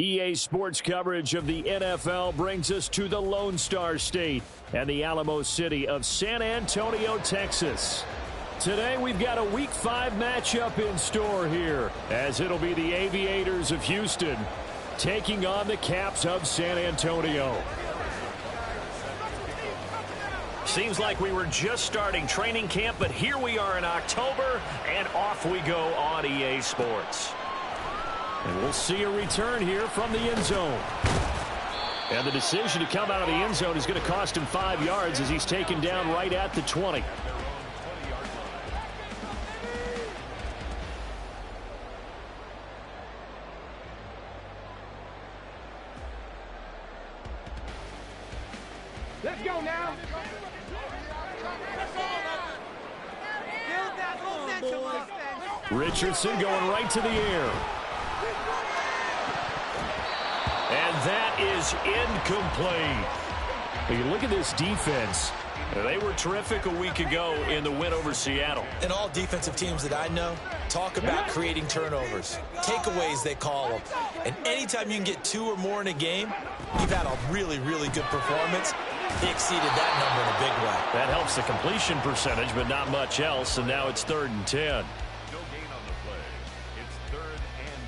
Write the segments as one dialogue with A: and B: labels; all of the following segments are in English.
A: EA Sports coverage of the NFL brings us to the Lone Star State and the Alamo City of San Antonio, Texas. Today we've got a Week 5 matchup in store here, as it'll be the Aviators of Houston taking on the Caps of San Antonio.
B: Seems like we were just starting training camp, but here we are in October, and off we go on EA Sports.
A: And we'll see a return here from the end zone. And the decision to come out of the end zone is going to cost him 5 yards as he's taken down right at the 20.
C: Let's go now.
A: Richardson going right to the air.
B: And that is incomplete.
A: You look at this defense.
B: They were terrific a week ago in the win over Seattle.
D: And all defensive teams that I know talk about creating turnovers. Takeaways, they call them. And anytime you can get 2 or more in a game, you've had a really, really good performance. They exceeded that number in a big way.
A: That helps the completion percentage, but not much else, and now it's 3rd and 10.
E: No gain on the play. It's 3rd and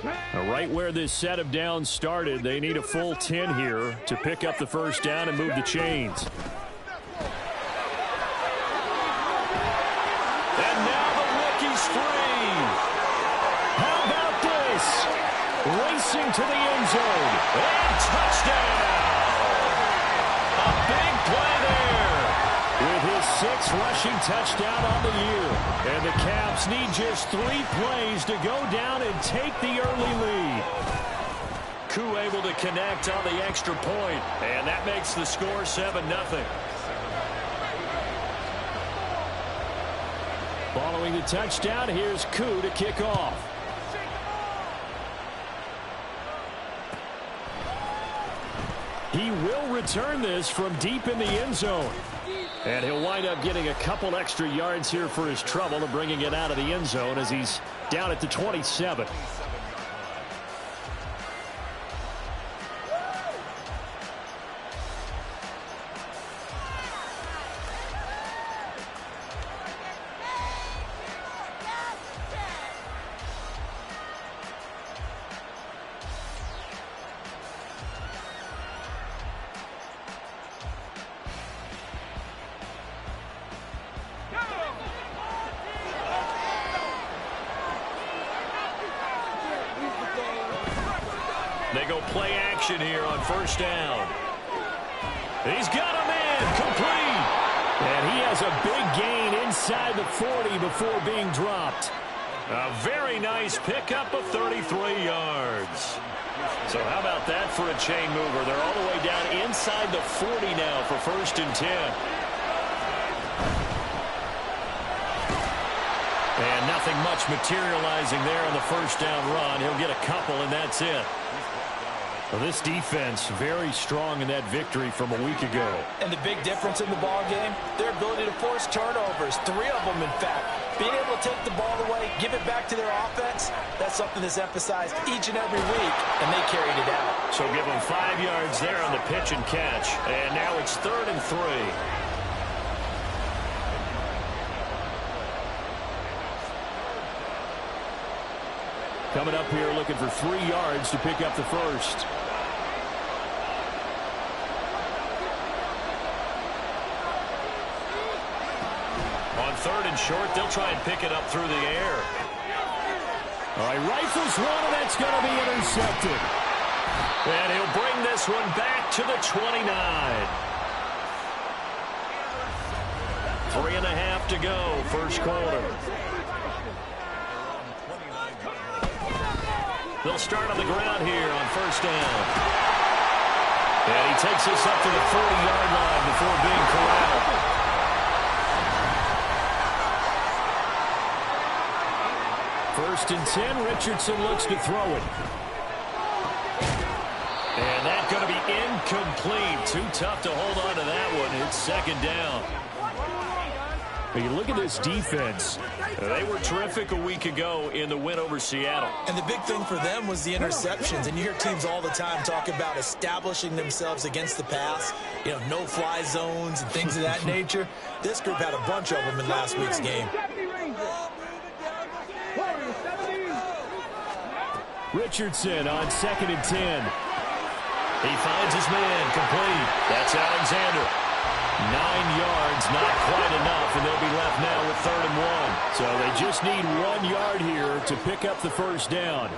E: 10.
A: Now, right where this set of downs started, they need a full 10 here to pick up the first down and move the chains.
B: And now the rookie's free.
A: How about this? Racing to the end zone.
B: And touchdown. A big play there.
A: With his 6th rushing touchdown on the year. And the Caps need just 3 plays to go down and take the early lead.
B: Koo able to connect on the extra point. And that makes the score 7-0.
A: Following the touchdown, here's Koo to kick off. He will return this from deep in the end zone. And he'll wind up getting a couple extra yards here for his trouble and bringing it out of the end zone as he's down at the 27.
B: They go play action here on 1st down. He's got a man complete.
A: And he has a big gain inside the 40 before being dropped.
B: A very nice pickup of 33 yards. So how about that for a chain mover? They're all the way down inside the 40 now for 1st and 10.
A: And nothing much materializing there on the 1st down run. He'll get a couple, and that's it. Well, this defense very strong in that victory from a week ago.
D: And the big difference in the ball game, their ability to force turnovers, 3 of them, in fact. Being able to take the ball away, give it back to their offense, that's something that's emphasized each and every week, and they carried it out.
B: So give them 5 yards there on the pitch and catch. And now it's 3rd and 3.
A: Coming up here looking for 3 yards to pick up the first.
B: On 3rd and short, they'll try and pick it up through the air.
A: All right, rifles one, and that's going to be intercepted.
B: And he'll bring this one back to the 29. 3.5 to go, 1st quarter. They'll start on the ground here on 1st down. And he takes this up to the 40-yard line before being corralled.
A: First and 10, Richardson looks to throw it.
B: And that's going to be incomplete. Too tough to hold on to that one. It's 2nd down.
A: You look at this defense.
B: They were terrific a week ago in the win over Seattle.
D: And the big thing for them was the interceptions. And you hear teams all the time talk about establishing themselves against the pass, you know, no-fly zones and things of that nature. This group had a bunch of them in last week's game.
A: Richardson on 2nd and 10. He finds his man, complete. That's Alexander. 9 yards, not quite enough, and they'll be left now with 3rd and 1. So they just need 1 yard here to pick up the first down.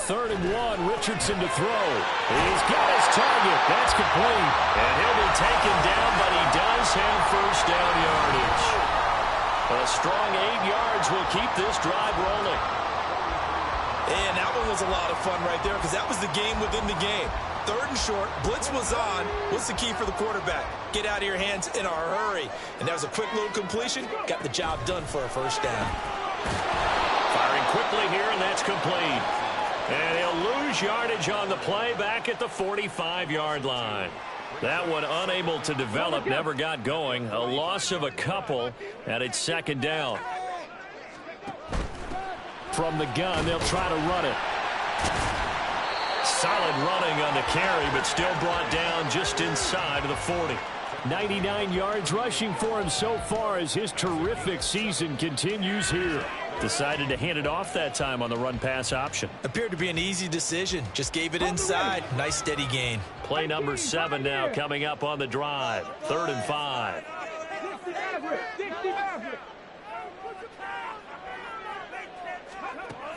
A: 3rd and 1, Richardson to throw. He's got his target. That's complete.
B: And he'll be taken down, but he does have first down yardage. A strong 8 yards will keep this drive rolling.
D: And that one was a lot of fun right there because that was the game within the game. 3rd and short, blitz was on. What's the key for the quarterback? Get out of your hands in a hurry. And that was a quick little completion. Got the job done for a first down.
B: Firing quickly here, and that's complete. And he'll lose yardage on the play back at the 45-yard line. That one unable to develop, never got going. A loss of a couple, and it's 2nd down.
A: From the gun, they'll try to run it.
B: Solid running on the carry, but still brought down just inside of the 40.
A: 99 yards rushing for him so far as his terrific season continues here.
B: Decided to hand it off that time on the run-pass option.
D: Appeared to be an easy decision. Just gave it inside. Nice steady gain.
B: Play number 7 now coming up on the drive. 3rd and 5.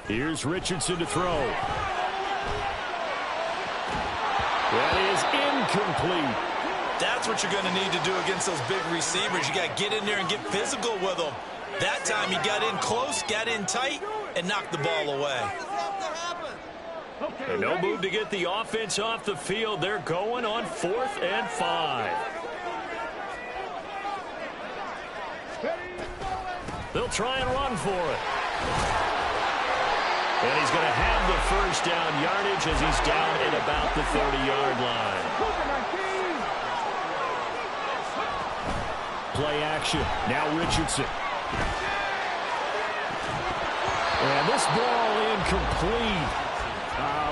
A: Here's Richardson to throw. That is incomplete.
D: That's what you're going to need to do against those big receivers. You got to get in there and get physical with them. That time he got in close, got in tight, and knocked the ball away.
B: And no move to get the offense off the field. They're going on 4th and 5. They'll try and run for it. And he's going to have the first down yardage as he's down at about the 30-yard line.
A: Play action. Now Richardson. And this ball incomplete.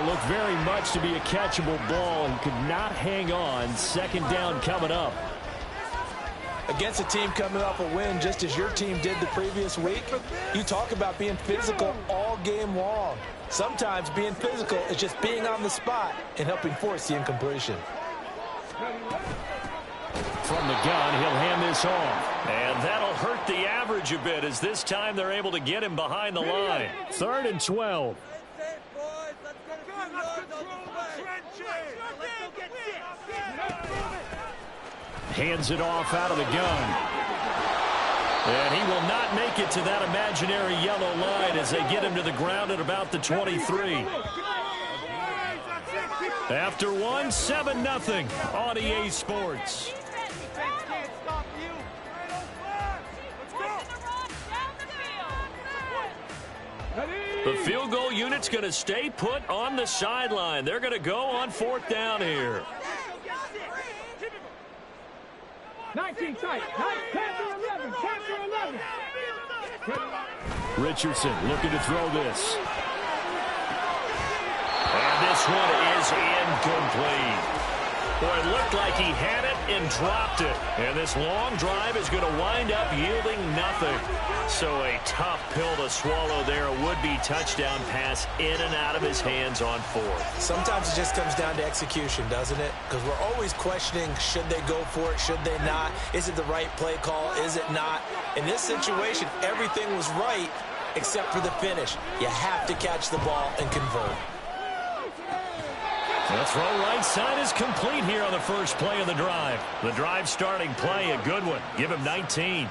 A: Looked very much to be a catchable ball. He could not hang on. 2nd down coming up.
D: Against a team coming off a win just as your team did the previous week, you talk about being physical all game long. Sometimes being physical is just being on the spot and helping force the incompletion.
A: From the gun, he'll hand this off.
B: And that'll hurt the average a bit as this time they're able to get him behind the line.
A: 3rd and 12. Hands it off out of the gun. And he will not make it to that imaginary yellow line as they get him to the ground at about the 23. After one, 7-0 on EA Sports.
B: The field goal unit's going to stay put on the sideline. They're going to go on 4th down here.
C: 19 tight. 10 to 11. 10 to 11.
A: Richardson looking to throw this.
B: And this one is incomplete. Boy, it looked like he had it and dropped it. And this long drive is going to wind up yielding nothing. So a tough pill to swallow there. A would-be touchdown pass in and out of his hands on 4th.
D: Sometimes it just comes down to execution, doesn't it? Because we're always questioning, should they go for it, should they not? Is it the right play call, is it not? In this situation, everything was right except for the finish. You have to catch the ball and convert.
B: The throw right side is complete here on the first play of the drive. The drive starting play, a good one. Give him 19.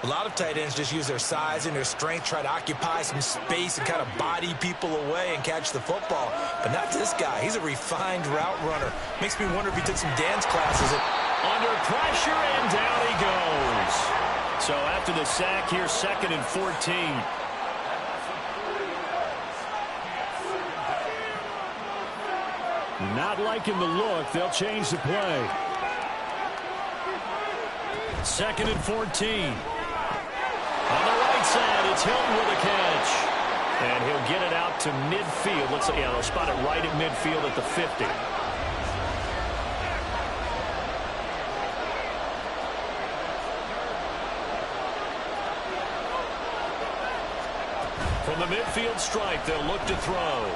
D: A lot of tight ends just use their size and their strength, try to occupy some space and kind of body people away and catch the football. But not this guy. He's a refined route runner. Makes me wonder if he took some dance classes.
B: Under pressure, and down he goes. So after the sack here, 2nd and 14.
A: Not liking the look. They'll change the play.
B: 2nd and 14. On the right side, it's Hilton with a catch. And he'll get it out to midfield. Let's see, they'll spot it right at midfield at the 50. From the midfield stripe, they'll look to throw.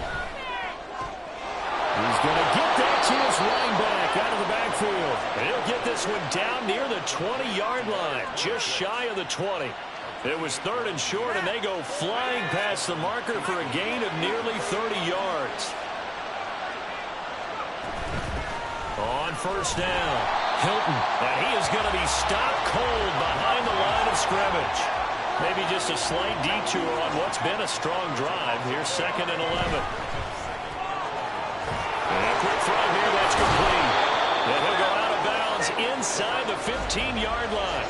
A: He's going to get that to his running back out of the backfield.
B: And he'll get this one down near the 20-yard line, just shy of the 20. It was 3rd and short, and they go flying past the marker for a gain of nearly 30 yards. On 1st down, Hilton. And he is going to be stopped cold behind the line of scrimmage. Maybe just a slight detour on what's been a strong drive. Here's 2nd and 11. And a quick throw here, that's complete. And he'll go out of bounds inside the 15-yard line.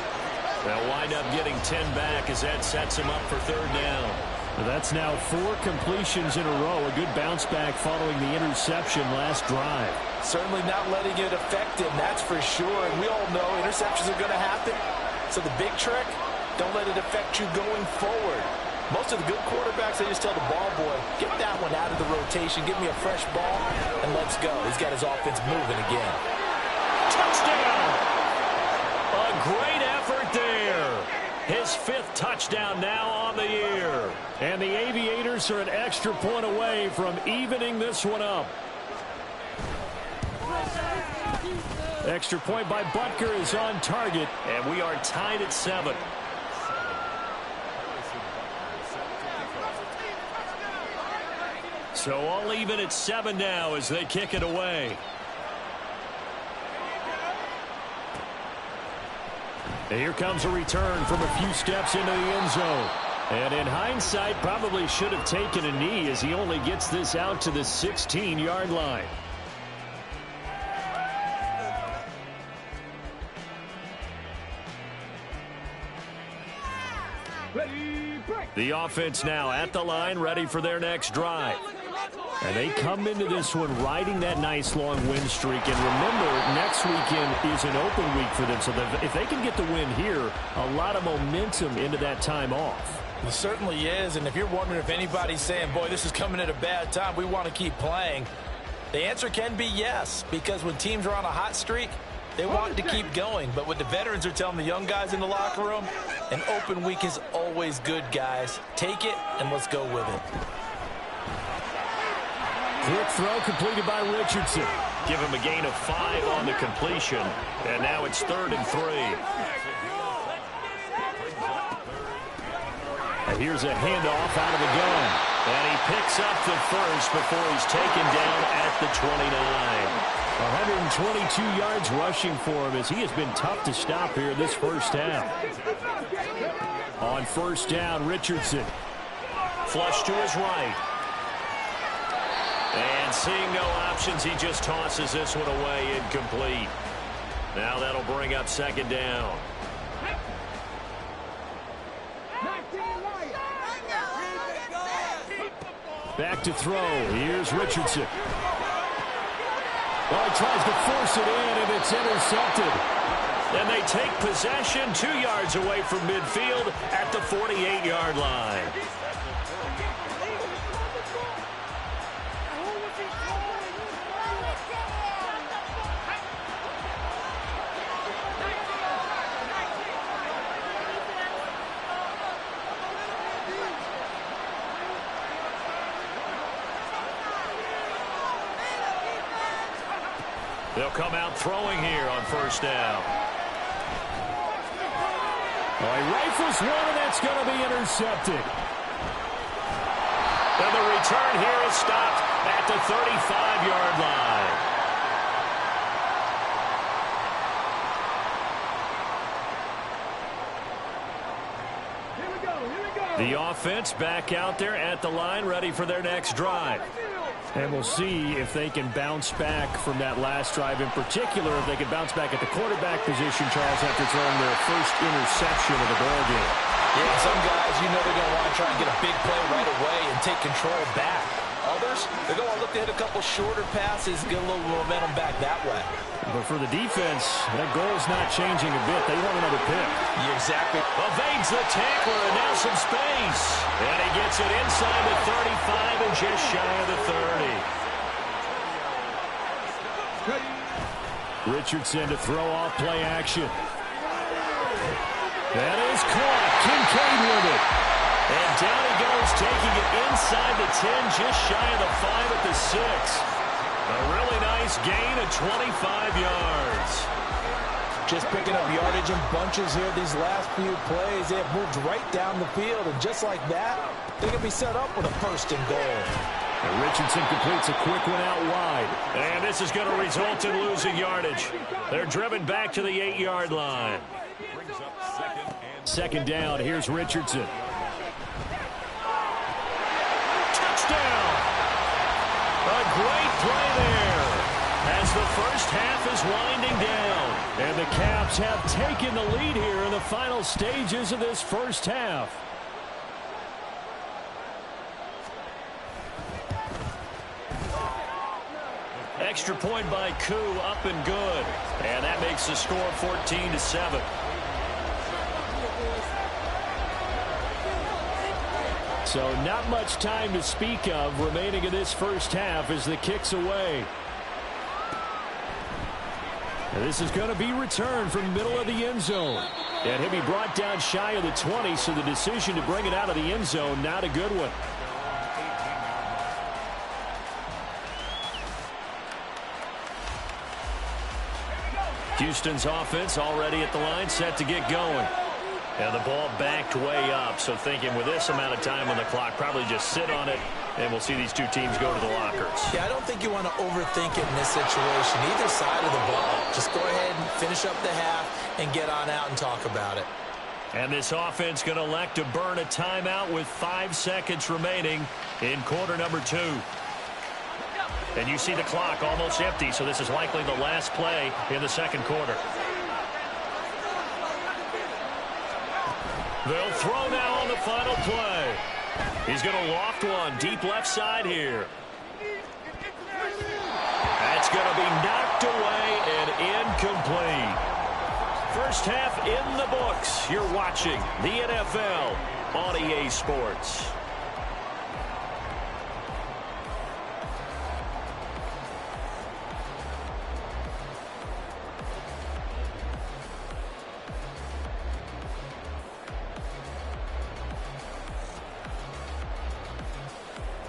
B: They'll wind up getting 10 back as that sets him up for 3rd down.
A: Well, that's now 4 completions in a row. A good bounce back following the interception last drive.
D: Certainly not letting it affect him, that's for sure. And we all know interceptions are going to happen. So the big trick, don't let it affect you going forward. Most of the good quarterbacks, they just tell the ball boy, get that one out of the rotation, give me a fresh ball, and let's go. He's got his offense moving again.
B: Touchdown! A great effort there. His 5th touchdown now on the year.
A: And the Aviators are an extra point away from evening this one up. Extra point by Butker is on target.
B: And we are tied at 7. So all even at 7 now as they kick it away.
A: And here comes a return from a few steps into the end zone. And in hindsight, probably should have taken a knee as he only gets this out to the 16-yard line. The offense now at the line, ready for their next drive. And they come into this one riding that nice long win streak. And remember, next weekend is an open week for them. So if they can get the win here, a lot of momentum into that time off.
D: It certainly is. And if you're wondering if anybody's saying, boy, this is coming at a bad time, we want to keep playing, the answer can be yes. Because when teams are on a hot streak, they want to keep going. But what the veterans are telling the young guys in the locker room, an open week is always good, guys. Take it and let's go with it.
A: Quick throw completed by Richardson.
B: Give him a gain of 5 on the completion. And now it's 3rd and 3.
A: And here's a handoff out of the gun.
B: And he picks up the first before he's taken down at the 29.
A: 122 yards rushing for him as he has been tough to stop here this first half. On 1st down, Richardson.
B: Flush to his right. And seeing no options, he just tosses this one away incomplete. Now that'll bring up 2nd down.
A: Back to throw. Here's Richardson. Well, he tries to force it in, and it's intercepted.
B: Then they take possession 2 yards away from midfield at the 48-yard line. They'll come out throwing here on 1st down.
A: Well, he rifles one, and that's going to be intercepted.
B: And the return here is stopped at the 35-yard line.
C: Here we go.
A: The offense back out there at the line, ready for their next drive. And we'll see if they can bounce back from that last drive. In particular, if they can bounce back at the quarterback position, Charles, after throwing their first interception of the ball game.
D: Yeah, some guys, you know they're going to want to try and get a big play right away and take control back. All others, they're going to look to hit a couple shorter passes, get a little momentum back that way.
A: But for the defense, that goal's not changing a bit. They want another pick.
D: Yeah, exactly.
B: Evades the tackler, and now some space. And he gets it inside the 35 and just shy of the 30.
A: Richardson to throw off play action. That is caught. Kincaid with it.
B: And down he goes, taking it inside the 10, just shy of the 5 at the 6. A really nice gain of 25 yards.
D: Just picking up yardage in bunches here these last few plays. They have moved right down the field, and just like that, they're going to be set up with a 1st and goal.
A: And Richardson completes a quick one out wide.
B: And this is going to result in losing yardage. They're driven back to the 8-yard line.
A: Second down, here's Richardson.
B: Touchdown! A great play there as the first half is winding down.
A: And the Caps have taken the lead here in the final stages of this first half.
B: Extra point by Koo, up and good. And that makes the score 14-7.
A: So not much time to speak of remaining in this first half as the kick's away. And this is going to be returned from the middle of the end zone. And he'll be brought down shy of the 20, so the decision to bring it out of the end zone, not a good one.
B: Houston's offense already at the line, set to get going. And the ball backed way up, so thinking with this amount of time on the clock, probably just sit on it, and we'll see these two teams go to the lockers.
D: Yeah, I don't think you want to overthink it in this situation, either side of the ball. Just go ahead and finish up the half and get on out and talk about it.
B: And this offense going to elect to burn a timeout with 5 seconds remaining in quarter number 2. And you see the clock almost empty, so this is likely the last play in the second quarter. They'll throw now on the final play. He's going to loft one deep left side here. That's going to be knocked away and incomplete. First half in the books. You're watching the NFL on EA Sports.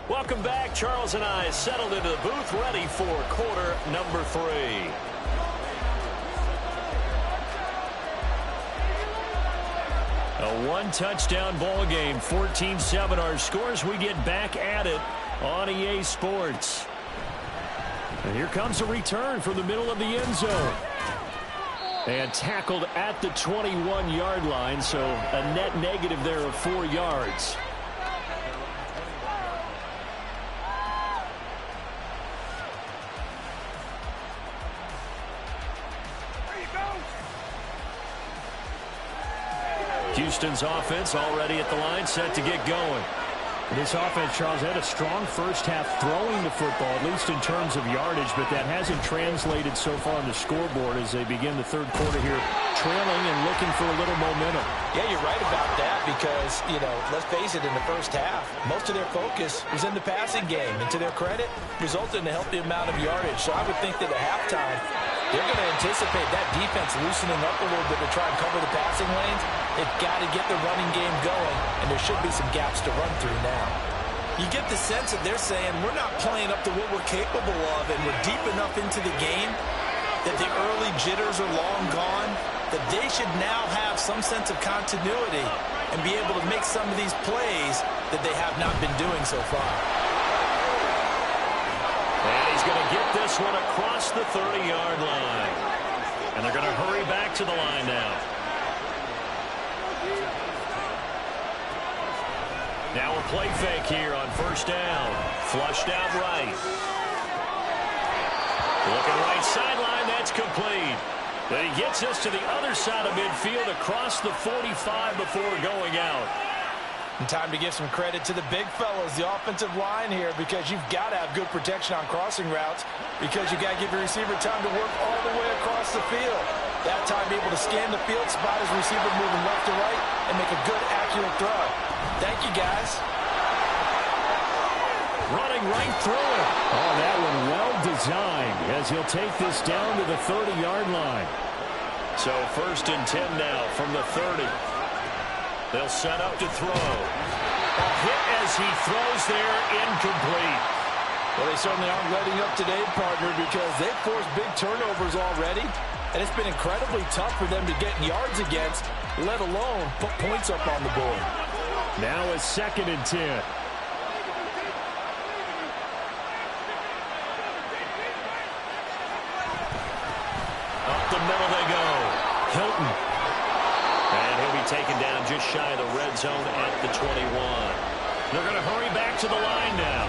B: Welcome back. Charles and I settled into the booth, ready for quarter number 3.
A: A one-touchdown ball game, 14-7 our scores. We get back at it on EA Sports. And here comes a return from the middle of the end zone. And tackled at the 21-yard line, so a net negative there of 4 yards. Houston's offense already at the line, set to get going. This offense, Charles, had a strong first half throwing the football, at least in terms of yardage, but that hasn't translated so far on the scoreboard as they begin the third quarter here, trailing and looking for a little momentum.
D: Yeah, you're right about that because, let's face it, in the first half, most of their focus was in the passing game, and to their credit, resulted in a healthy amount of yardage. So I would think that at halftime, they're going to anticipate that defense loosening up a little bit to try and cover the passing lanes. They've got to get the running game going, and there should be some gaps to run through now. You get the sense that they're saying we're not playing up to what we're capable of, and we're deep enough into the game that the early jitters are long gone, that they should now have some sense of continuity and be able to make some of these plays that they have not been doing so far.
B: And he's going to get this one across the 30-yard line. And they're going to hurry back to the line now. Now a play fake here on first down. Flushed out right. Looking right sideline, that's complete. Then he gets us to the other side of midfield across the 45 before going out.
D: And time to give some credit to the big fellas, the offensive line here, because you've got to have good protection on crossing routes because you got to give your receiver time to work all the way across the field. That time be able to scan the field, spot his receiver moving left to right, and make a good, accurate throw. Thank you, guys.
A: Running right through it. Oh, that one well designed as he'll take this down to the 30-yard line.
B: So 1st and 10 now from the 30. They'll set up to throw. A hit as he throws there, incomplete.
D: Well, they certainly aren't letting up today, partner, because they've forced big turnovers already, and it's been incredibly tough for them to get yards against, let alone put points up on the board.
A: Now a 2nd and 10.
B: Up the middle they go.
A: Hilton.
B: And he'll be taken down just shy of the red zone at the 21.
A: They're going to hurry back to the line now.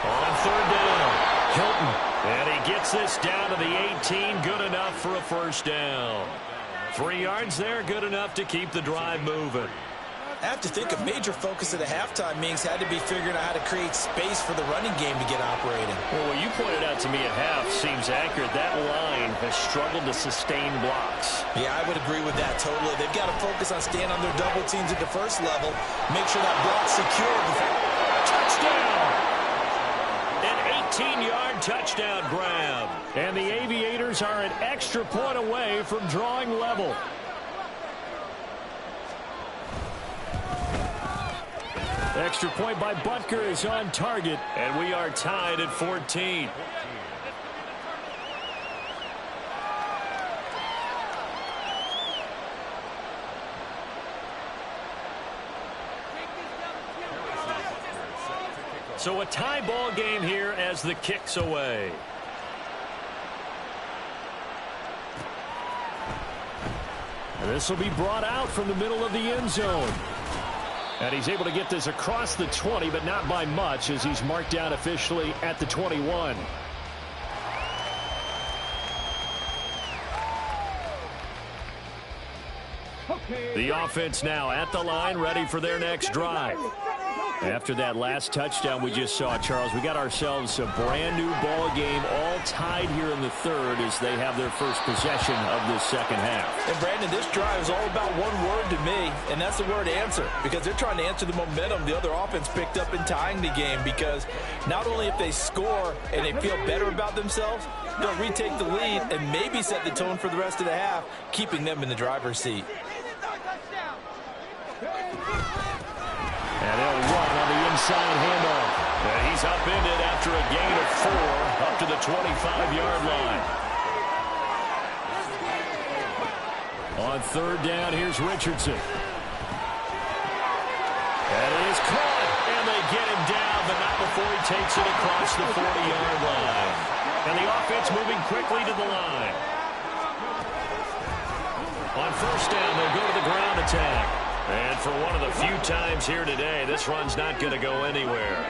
B: On 3rd down.
A: Hilton.
B: And he gets this down to the 18. Good enough for a 1st down. 3 yards there, good enough to keep the drive moving.
D: I have to think a major focus of the halftime meetings had to be figuring out how to create space for the running game to get operating.
B: Well, what you pointed out to me at half seems accurate. That line has struggled to sustain blocks.
D: Yeah, I would agree with that totally. They've got to focus on staying on their double teams at the first level, make sure that block's secure.
B: Touchdown! An 18-yard touchdown grab.
A: And the Aviators are an extra point away from drawing level. Extra point by Butker is on target.
B: And we are tied at 14. So a tie ball game here as the kick's away.
A: This will be brought out from the middle of the end zone. And he's able to get this across the 20, but not by much, as he's marked down officially at the 21. The offense now at the line, ready for their next drive. After that last touchdown we just saw, Charles, we got ourselves a brand new ball game, all tied here in the 3rd as they have their first possession of this 2nd half.
D: And Brandon, this drive is all about one word to me, and that's the word answer, because they're trying to answer the momentum the other offense picked up in tying the game, because not only if they score and they feel better about themselves, they'll retake the lead and maybe set the tone for the rest of the half, keeping them in the driver's seat.
A: And they'll run on the inside handoff.
B: And he's upended after a gain of 4 up to the 25-yard line.
A: On 3rd down, here's Richardson. And it is caught. And they get him down, but not before he takes it across the 40-yard line. And the offense moving quickly to the line. On 1st down, they'll go to the ground attack.
B: And for one of the few times here today, this run's not going to go anywhere.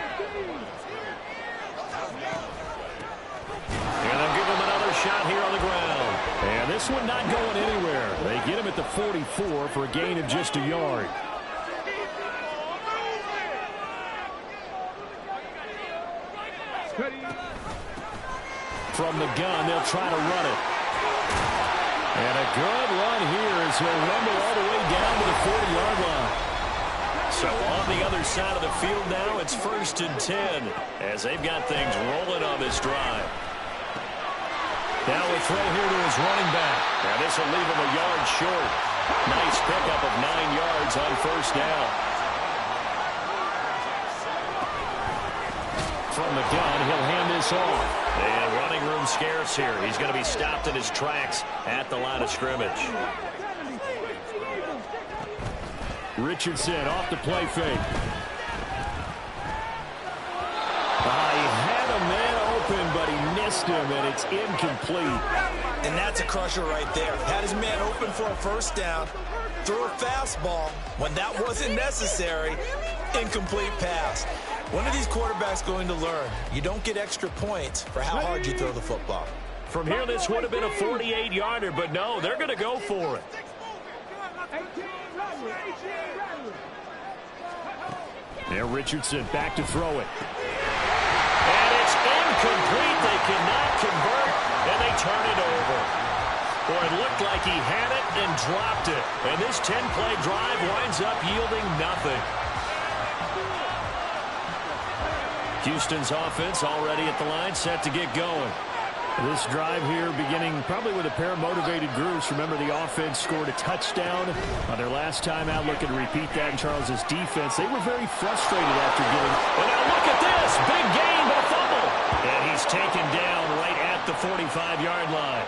A: And they'll give him another shot here on the ground. And this one not going anywhere. They get him at the 44 for a gain of just a yard. From the gun, they'll try to run it. And a good run here as he'll rumble all the way down to the 40-yard line.
B: So on the other side of the field now, it's 1st and 10 as they've got things rolling on this drive.
A: Now a throw here to his running back.
B: Now this will leave him a yard short. Nice pickup of 9 yards on 1st down.
A: From the gun, he'll hand this off.
B: And running room scarce here. He's going to be stopped in his tracks at the line of scrimmage.
A: Richardson off the play fake. He had a man open, but he missed him, and it's incomplete.
D: And that's a crusher right there. Had his man open for a 1st down, threw a fastball when that wasn't necessary. Incomplete pass. When are these quarterbacks going to learn? You don't get extra points for how hard you throw the football.
B: From here, this would have been a 48-yarder, but no, they're going to go for it.
A: There, Richardson back to throw it.
B: And it's incomplete. They cannot convert, and they turn it over. Or it looked like he had it and dropped it. And this 10-play drive winds up yielding nothing. Houston's offense already at the line, set to get going.
A: This drive here beginning probably with a pair of motivated groups. Remember, the offense scored a touchdown on their last time out. Looking to repeat that in Charles's defense. They were very frustrated after getting...
B: And now look at this. Big gain, but a fumble. And he's taken down right at the 45-yard line.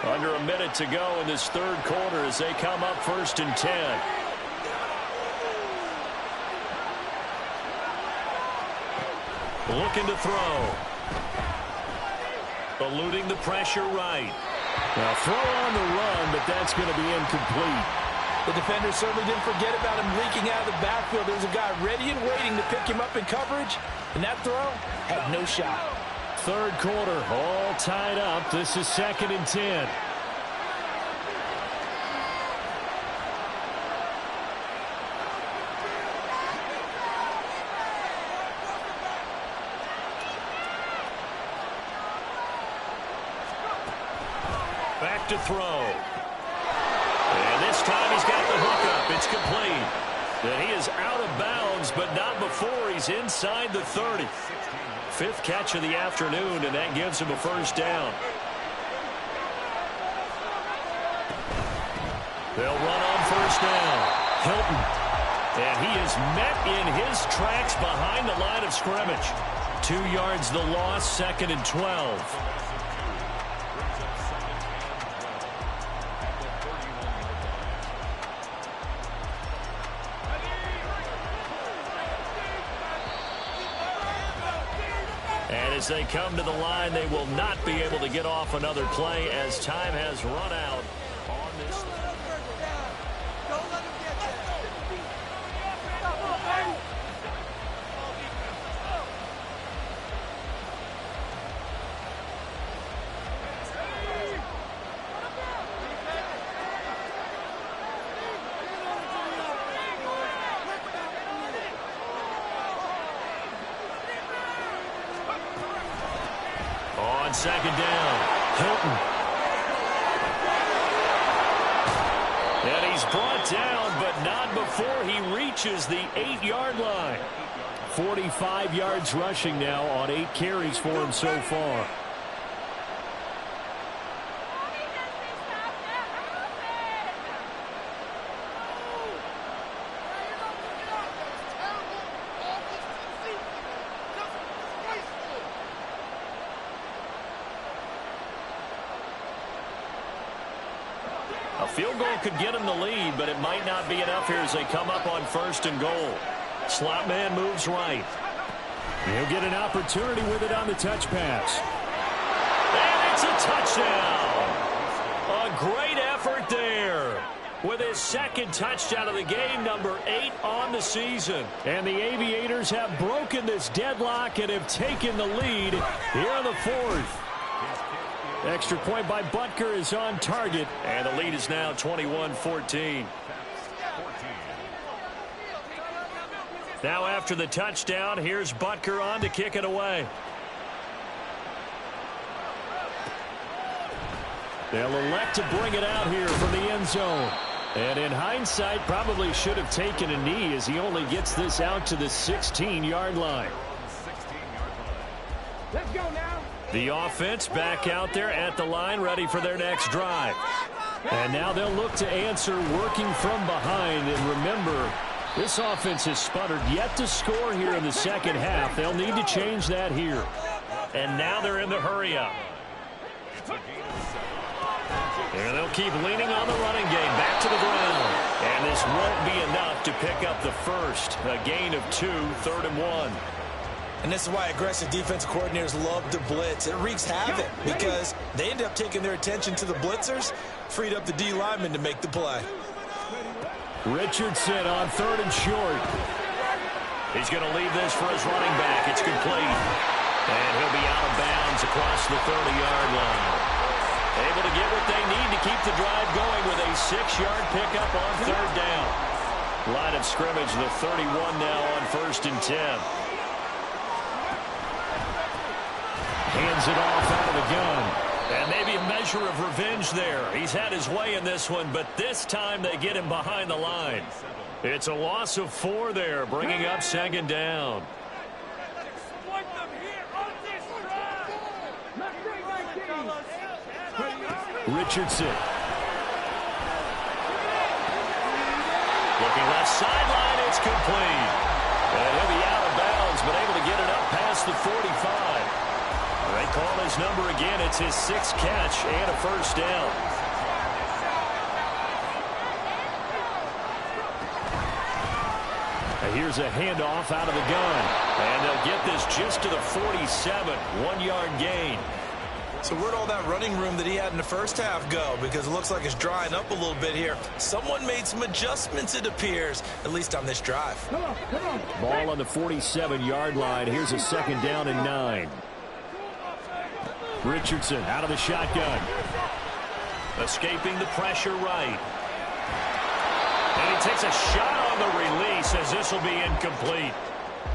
B: Under a minute to go in this third quarter as they come up 1st and 10. Looking to throw. Eluding the pressure right.
A: Now throw on the run, but that's going to be incomplete.
D: The defender certainly didn't forget about him leaking out of the backfield. There's a guy ready and waiting to pick him up in coverage, and that throw had no shot.
A: Third quarter, all tied up. This is 2nd and 10.
B: Back to throw. And this time he's got the hook up. It's complete. And he is out of bounds, but not before he's inside the 30. 5th catch of the afternoon, and that gives him a first down. They'll run on first down. Hilton. And he is met in his tracks behind the line of scrimmage. 2 yards the loss, 2nd and 12. As they come to the line, they will not be able to get off another play as time has run out on this. On 2nd down, Hilton. And he's brought down, but not before he reaches the 8-yard line.
A: 45 yards rushing now on 8 carries for him so far.
B: A field goal could get him the lead, but it might not be enough here as they come up on 1st and goal. Slot man moves right.
A: He'll get an opportunity with it on the touch pass.
B: And it's a touchdown. A great effort there. With his 2nd touchdown of the game, number 8 on the season.
A: And the Aviators have broken this deadlock and have taken the lead here in the 4th. Extra point by Butker is on target.
B: And the lead is now 21-14. Now after the touchdown, here's Butker on to kick it away.
A: They'll elect to bring it out here from the end zone. And in hindsight, probably should have taken a knee as he only gets this out to the 16-yard line.
C: Let's go now.
B: The offense back out there at the line, ready for their next drive.
A: And now they'll look to answer working from behind. And remember, this offense has sputtered yet to score here in the second half. They'll need to change that here.
B: And now they're in the hurry-up. And they'll keep leaning on the running game back to the ground. And this won't be enough to pick up the first. A gain of 2, 3rd and 1.
D: And this is why aggressive defense coordinators love to blitz. It wreaks havoc because they end up taking their attention to the blitzers, freed up the D lineman to make the play.
A: Richardson on 3rd and short.
B: He's going to leave this for his running back. It's complete. And he'll be out of bounds across the 30-yard line. Able to get what they need to keep the drive going with a 6-yard pickup on 3rd down. Line of scrimmage, the 31 now on 1st and 10.
A: Hands it off out of the gun.
B: And maybe a measure of revenge there. He's had his way in this one, but this time they get him behind the line. It's a loss of 4 there, bringing up 2nd down.
A: Richardson.
B: Looking left sideline, it's complete. And he'll be out of bounds, but able to get it up past the 45. They call his number again. It's his 6th catch and a 1st down.
A: Here's a handoff out of the gun.
B: And they'll get this just to the 47. 1-yard gain.
D: So where'd all that running room that he had in the first half go? Because it looks like it's drying up a little bit here. Someone made some adjustments, it appears, at least on this drive.
A: Ball on the 47-yard line. Here's a 2nd down and 9. Richardson out of the shotgun.
B: Escaping the pressure right. And he takes a shot on the release as this will be incomplete.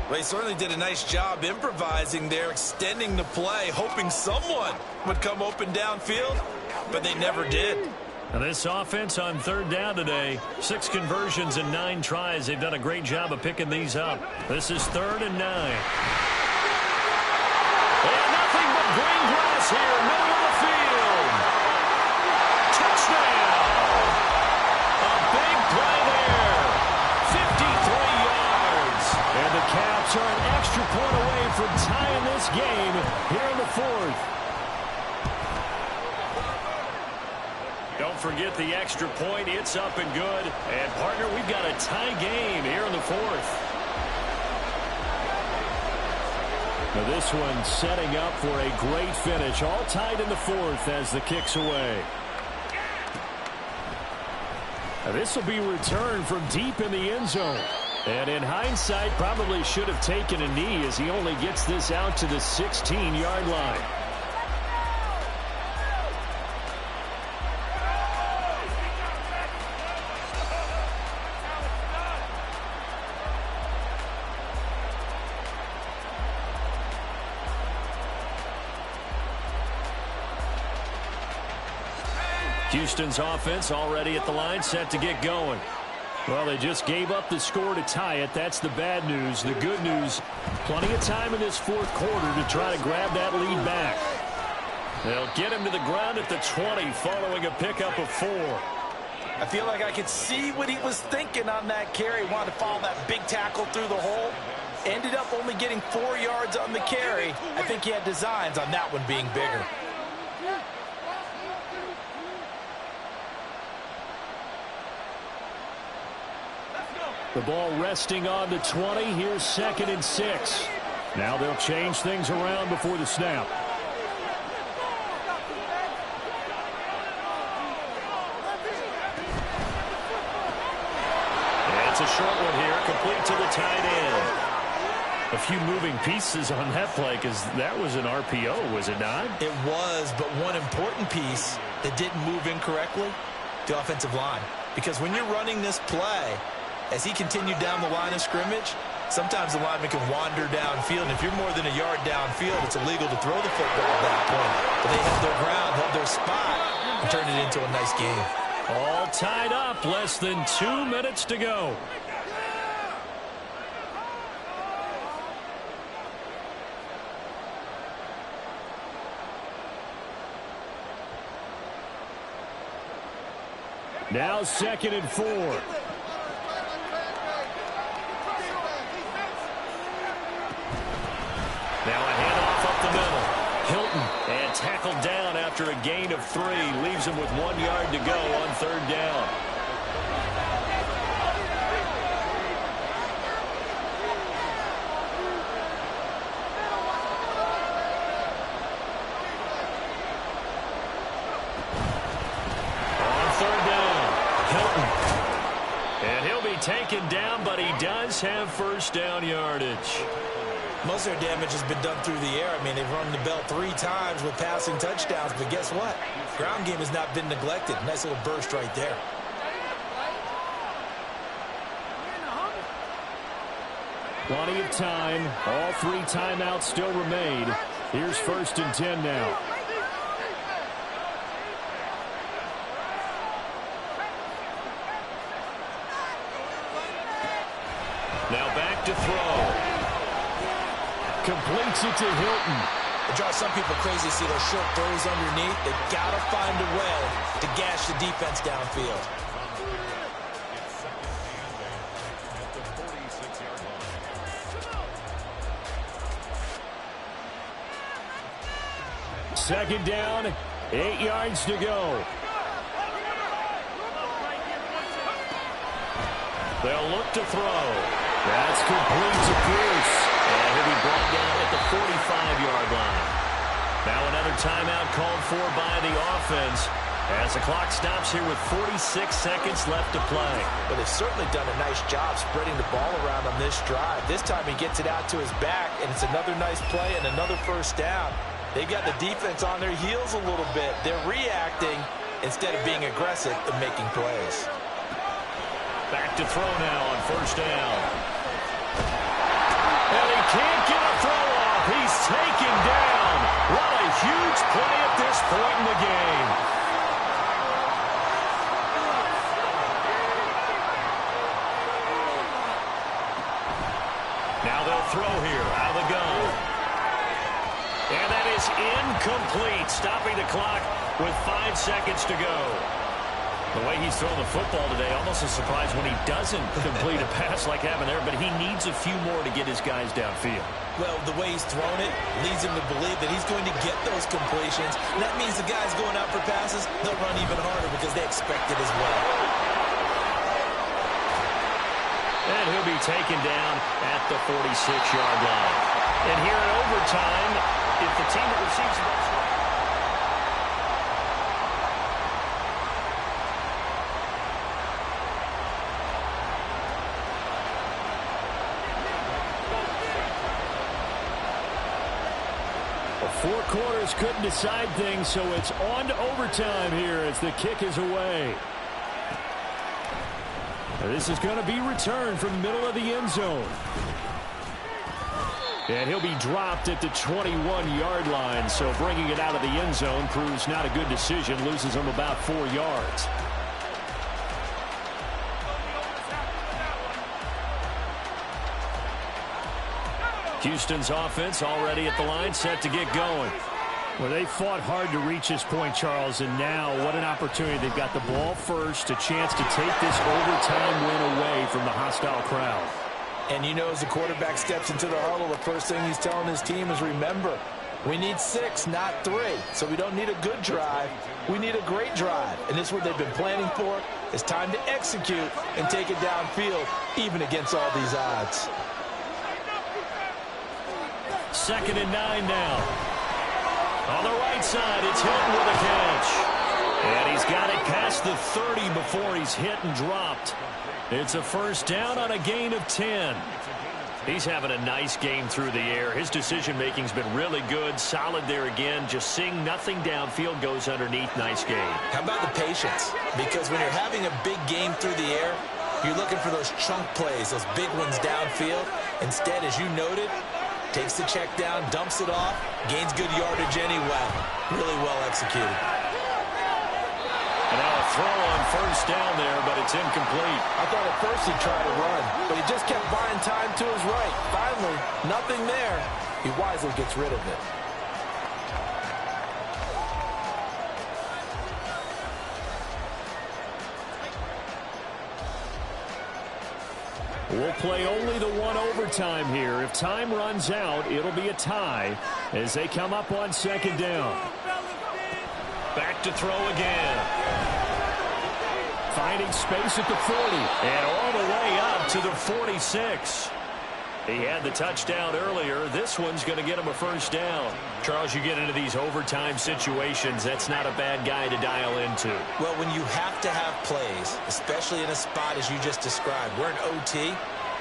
D: Well, he certainly did a nice job improvising there, extending the play, hoping someone would come open downfield, but they never did.
B: Now this offense on 3rd down today, 6 conversions and 9 tries. They've done a great job of picking these up. This is 3rd and 9. And nothing but green grass here, middle of the field. Touchdown! A big play there. 53 yards.
A: And the Caps are an extra point away from tying this game here in the 4th.
B: Don't forget the extra point. It's up and good. And, partner, we've got a tie game here in the 4th.
A: Now this one setting up for a great finish. All tied in the 4th as the kick's away. Now this will be returned from deep in the end zone. And in hindsight, probably should have taken a knee as he only gets this out to the 16-yard line. Houston's offense already at the line, set to get going. Well, they just gave up the score to tie it. That's the bad news. The good news, plenty of time in this 4th quarter to try to grab that lead back. They'll get him to the ground at the 20 following a pickup of 4.
D: I feel like I could see what he was thinking on that carry. Wanted to follow that big tackle through the hole. Ended up only getting 4 yards on the carry. I think he had designs on that one being bigger.
A: The ball resting on the 20. Here's 2nd and 6. Now they'll change things around before the snap.
B: And it's a short one here, complete to the tight end.
A: A few moving pieces on that play because that was an RPO, was it not?
D: It was, but one important piece that didn't move incorrectly, the offensive line. Because when you're running this play, as he continued down the line of scrimmage, sometimes the lineman can wander downfield, and if you're more than a yard downfield, it's illegal to throw the football at that point. But they held their ground, held their spot, and turned it into a nice game.
A: All tied up, less than 2 minutes to go. Now 2nd and 4.
B: Now a handoff up the middle. Hilton and tackled down after a gain of 3. Leaves him with 1 yard to go on 3rd down. second down, but he does have first down yardage.
D: Most of their damage has been done through the air. I mean, they've rung the bell 3 times with passing touchdowns, but guess what? Ground game has not been neglected. Nice little burst right there.
A: Plenty of time. All 3 timeouts still remain. Here's 1st and 10 now.
B: Now back to throw.
A: Completes it to Hilton.
D: It drives some people crazy to see those short throws underneath. They've got to find a way to gash the defense downfield.
A: Second down, 8 yards to go.
B: They'll look to throw.
A: That's complete to Pierce.
B: And he'll be brought down at the 45-yard line. Now another timeout called for by the offense as the clock stops here with 46 seconds left to play.
D: But they've certainly done a nice job spreading the ball around on this drive. This time he gets it out to his back, and it's another nice play and another first down. They've got the defense on their heels a little bit. They're reacting instead of being aggressive and making plays.
B: Back to throw now on first down. And he can't get a throw off. He's taken down. What a huge play at this point in the game. Now they'll throw here out of the gun. And that is incomplete, stopping the clock with 5 seconds to go. The way he's thrown the football today, almost a surprise when he doesn't complete a pass like having there, but he needs a few more to get his guys downfield.
D: Well, the way he's thrown it leads him to believe that he's going to get those completions. And that means the guys going out for passes, they'll run even harder because they expect it as well.
B: And he'll be taken down at the 46-yard line. And here in overtime, if the team that receives the ball...
A: Well, 4 quarters couldn't decide things, so it's on to overtime here as the kick is away. This is going to be returned from the middle of the end zone. And he'll be dropped at the 21-yard line, so bringing it out of the end zone proves not a good decision, loses him about 4 yards. Houston's offense already at the line, set to get going. Well, they fought hard to reach this point, Charles, and now what an opportunity. They've got the ball first, a chance to take this overtime win away from the hostile crowd.
D: And you know, as the quarterback steps into the huddle, the first thing he's telling his team is, remember, we need 6, not 3. So we don't need a good drive. We need a great drive. And this is what they've been planning for. It's time to execute and take it downfield, even against all these odds.
B: 2nd and 9 now. On the right side, it's Hilton with a catch. And he's got it past the 30 before he's hit and dropped. It's a first down on a gain of 10. He's having a nice game through the air. His decision-making's been really good. Solid there again. Just seeing nothing downfield goes underneath. Nice game.
D: How about the patience? Because when you're having a big game through the air, you're looking for those chunk plays, those big ones downfield. Instead, as you noted, takes the check down, dumps it off, gains good yardage anyway. Really well executed.
B: And now a throw on first down there, but it's incomplete.
D: I thought at first he'd try to run, but he just kept buying time to his right. Finally, nothing there. He wisely gets rid of it.
A: We'll play only the one overtime here. If time runs out, it'll be a tie as they come up on 2nd down.
B: Back to throw again.
A: Finding space at the 40.
B: And all the way up to the 46.
A: He had the touchdown earlier. This one's going to get him a first down. Charles, you get into these overtime situations, that's not a bad guy to dial into.
D: Well, when you have to have plays, especially in a spot as you just described, we're in OT,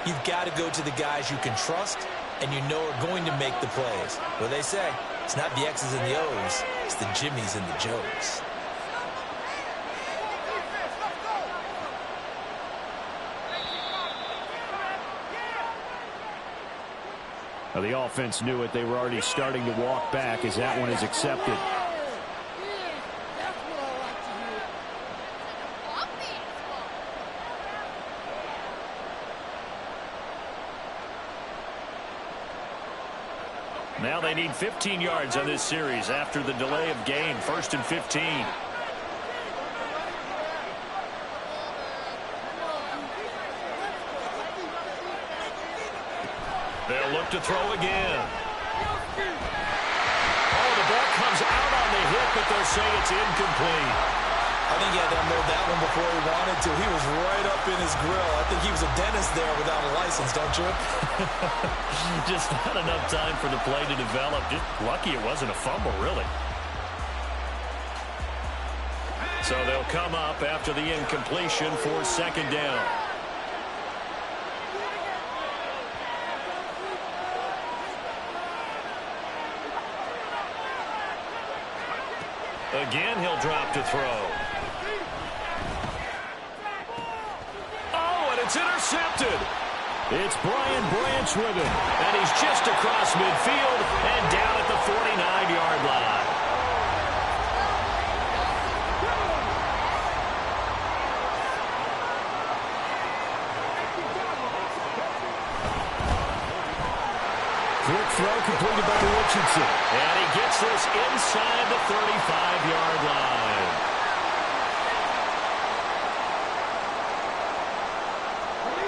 D: you've got to go to the guys you can trust and you know are going to make the plays. What they say, it's not the X's and the O's, it's the Jimmies and the Joes.
A: Well, the offense knew it. They were already starting to walk back as that one is accepted. Now they need 15 yards on this series after the delay of game. 1st and 15. They'll look to throw again. Oh, the ball comes out on the hip, but they'll say it's incomplete.
D: I think he had to unload that one before he wanted to. He was right up in his grill. I think he was a dentist there without a license, don't you?
A: Just not enough time for the play to develop. Just lucky it wasn't a fumble, really. So they'll come up after the incompletion for 2nd down. Again, he'll drop to throw. Oh, and it's intercepted. It's Brian Branch with him. And he's just across midfield and down at the 49-yard line. Quick throw completed by Richardson. And he gets this inside the 35-yard line.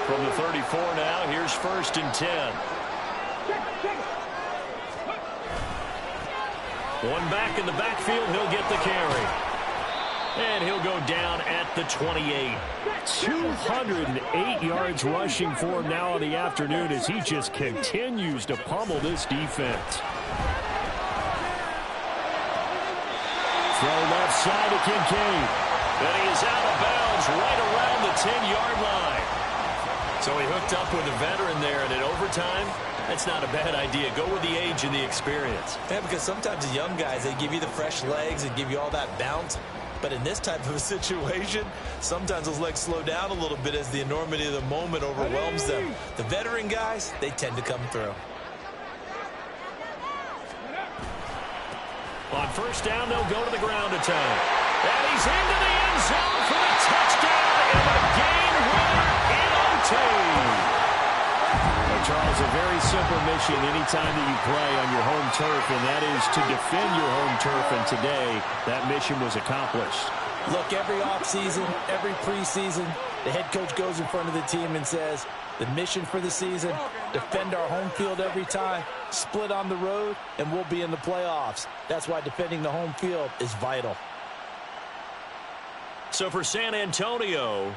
A: From the 34 now, here's 1st and 10. One back in the backfield, he'll get the carry. And he'll go down at the 28. 208 yards rushing for him now in the afternoon as he just continues to pummel this defense. Throw left side to Kincaid. And he is out of bounds right around the 10-yard line. So he hooked up with a veteran there, and in overtime, that's not a bad idea. Go with the age and the experience.
D: Yeah, because sometimes the young guys, they give you the fresh legs and give you all that bounce. But in this type of a situation, sometimes those legs slow down a little bit as the enormity of the moment overwhelms them. The veteran guys, they tend to come through.
A: On 1st down, they'll go to the ground attack. And he's into the end zone for the touchdown and a game winner in OT. Well, Charles, a very simple mission anytime that you play on your home turf, and that is to defend your home turf. And today, that mission was accomplished.
D: Look, every offseason, every preseason, the head coach goes in front of the team and says, the mission for the season, defend our home field every time, split on the road, and we'll be in the playoffs. That's why defending the home field is vital.
A: So for San Antonio,